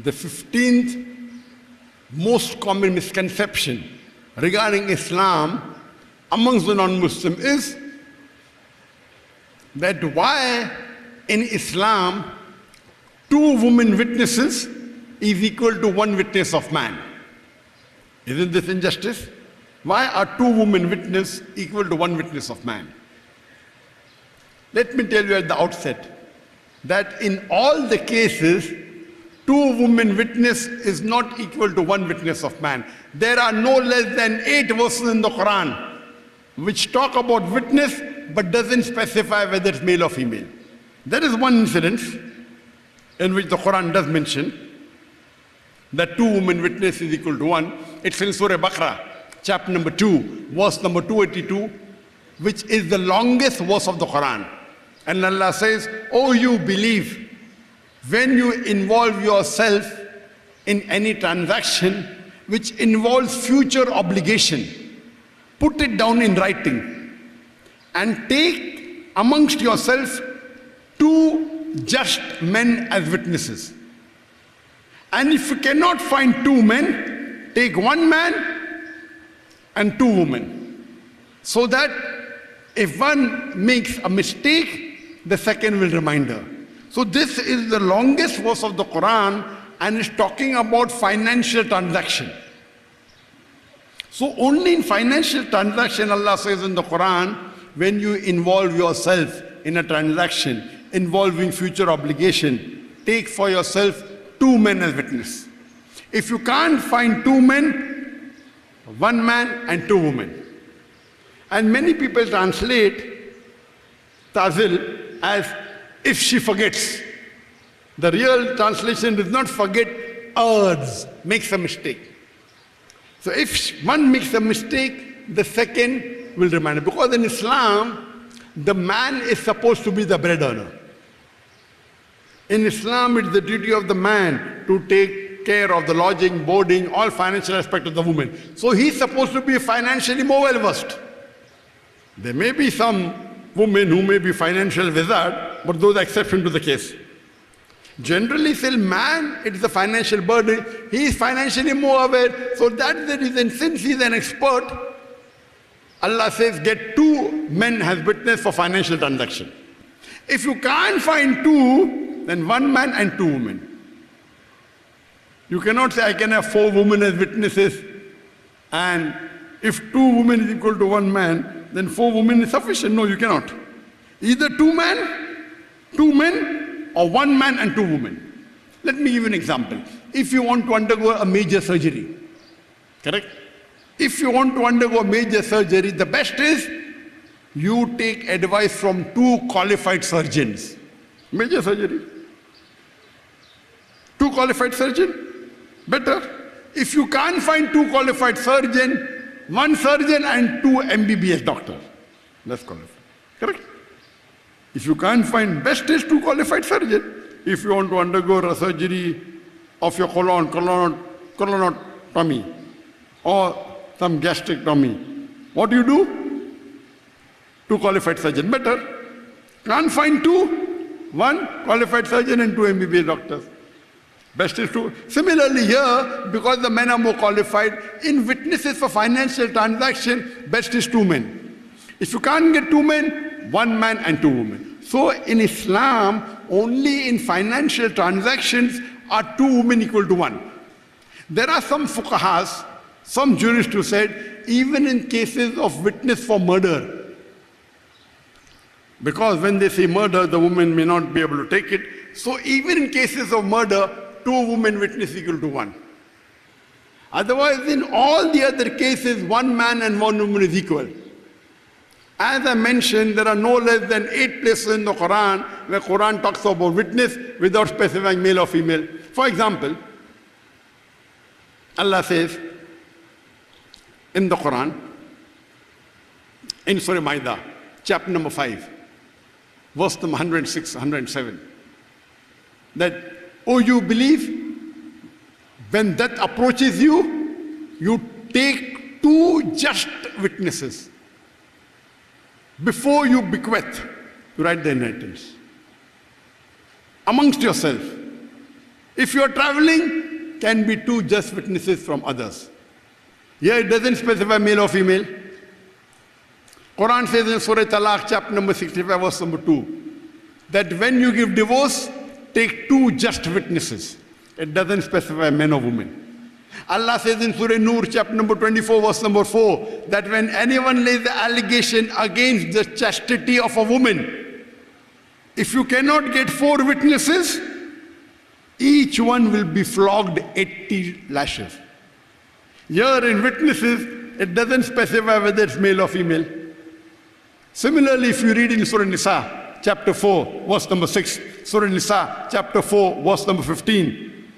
The 15th most common misconception regarding Islam amongst the non-Muslim is that why in Islam 2 women witnesses is equal to 1 witness of man. Isn't this injustice? Why are 2 women witness equal to 1 witness of man? Let me tell you at the outset that in all the cases, 2 women witness is not equal to 1 witness of man. There are no less than 8 verses in the Quran which talk about witness but doesn't specify whether it's male or female. There is one incident in which the Quran does mention that 2 women witness is equal to 1. It's in Surah Baqarah, chapter number 2, verse number 282, which is the longest verse of the Quran. And Allah says, "Oh, you believe, when you involve yourself in any transaction which involves future obligation, put it down in writing and take amongst yourself 2 just men as witnesses. And if you cannot find 2 men, take 1 man and 2 women, so that if one makes a mistake, the second will remind her." So this is the longest verse of the Quran and is talking about financial transaction. So only in financial transaction, Allah says in the Quran, when you involve yourself in a transaction involving future obligation, take for yourself 2 men as witness. If you can't find 2 men, 1 man and 2 women. And many people translate tazil as if she forgets. The real translation does not forget, errs, makes a mistake. So if one makes a mistake, the second will remind her. Because in Islam, the man is supposed to be the bread earner. In Islam, it's the duty of the man to take care of the lodging, boarding, all financial aspects of the woman. So he's supposed to be financially more well versed. There may be some women who may be financial wizard, but those are exception to the case. Generally, still man, it is a financial burden. He is financially more aware. So that's the reason, since he is an expert, Allah says, get 2 men as witness for financial transaction. If you can't find 2, then 1 man and 2 women. You cannot say, I can have 4 women as witnesses, and if 2 women is equal to 1 man, then 4 women is sufficient. No, you cannot. Either 2 men, or 1 man and 2 women. Let me give you an example. If you want to undergo a major surgery, correct? If you want to undergo a major surgery, the best is you take advice from 2 qualified surgeons. Major surgery. 2 qualified surgeons, better. If you can't find 2 qualified surgeons, 1 surgeon and 2 MBBS doctors. That's qualified. Correct? If you can't find, best is 2 qualified surgeons. If you want to undergo a surgery of your colonotomy or some gastrectomy, what do you do? 2 qualified surgeons. Better. Can't find 2, 1 qualified surgeon and 2 MBBS doctors. Best is 2. Similarly here, because the men are more qualified, in witnesses for financial transaction, best is 2 men. If you can't get 2 men, 1 man and 2 women. So in Islam, only in financial transactions are 2 women equal to 1. There are some fuqahas, some jurists who said, even in cases of witness for murder, because when they say murder, the woman may not be able to take it. So even in cases of murder, 2 women witness equal to 1. Otherwise, in all the other cases, 1 man and 1 woman is equal. As I mentioned, there are no less than 8 places in the Quran where Quran talks about witness without specifying male or female. For example, Allah says in the Quran, in Surah Ma'idah, chapter number 5, verse number 106, 107, that, oh, you believe, when death approaches you, you take 2 just witnesses before you bequeath to write the inheritance amongst yourself. If you are traveling, can be two just witnesses from others. Here it doesn't specify male or female. Quran says in Surah Talaq, chapter number 65, verse number 2, that when you give divorce, take two just witnesses. It doesn't specify men or women. Allah says in Surah Nur, chapter number 24, verse number 4, that when anyone lays the allegation against the chastity of a woman, if you cannot get 4 witnesses, each one will be flogged 80 lashes. Here in witnesses, it doesn't specify whether it's male or female. Similarly, if you read in Surah Nisa, chapter 4, verse number 6, Surah Nisa, chapter 4, verse number 15,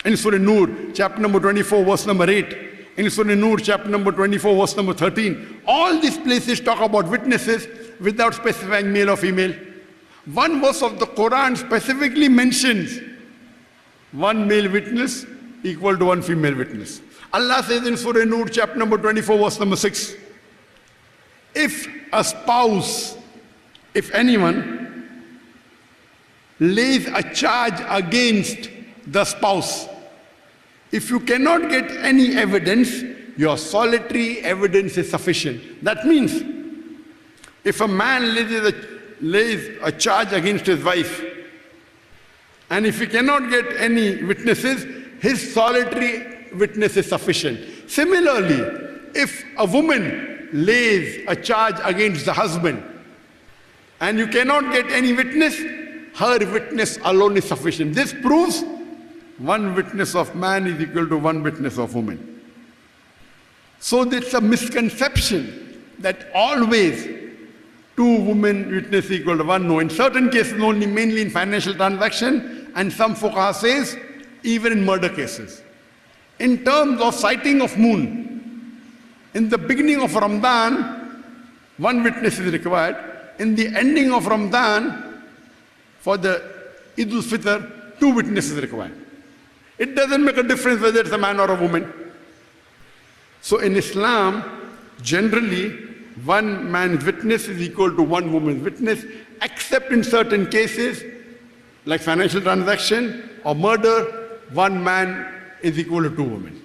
in Surah Nur, chapter number 24, verse number 8, in Surah Nur, chapter number 24, verse number 13, all these places talk about witnesses without specifying male or female. One verse of the Quran specifically mentions one male witness equal to one female witness. Allah says in Surah Nur, chapter number 24, verse number 6, if a spouse, if anyone lays a charge against the spouse, if you cannot get any evidence, your solitary evidence is sufficient. That means, if a man lays a charge against his wife, and if he cannot get any witnesses, his solitary witness is sufficient. Similarly, if a woman lays a charge against the husband, and you cannot get any witness, her witness alone is sufficient. This proves one witness of man is equal to one witness of woman. So it's a misconception that always 2 women witness equal to 1. No, in certain cases only, mainly in financial transaction, and some fuqaha says even in murder cases. In terms of sighting of moon, in the beginning of Ramadan, 1 witness is required. In the ending of Ramadan, for the Eid al-Fitr, 2 witnesses are required. It doesn't make a difference whether it's a man or a woman. So in Islam, generally, 1 man's witness is equal to 1 woman's witness, except in certain cases, like financial transaction or murder, 1 man is equal to 2 women.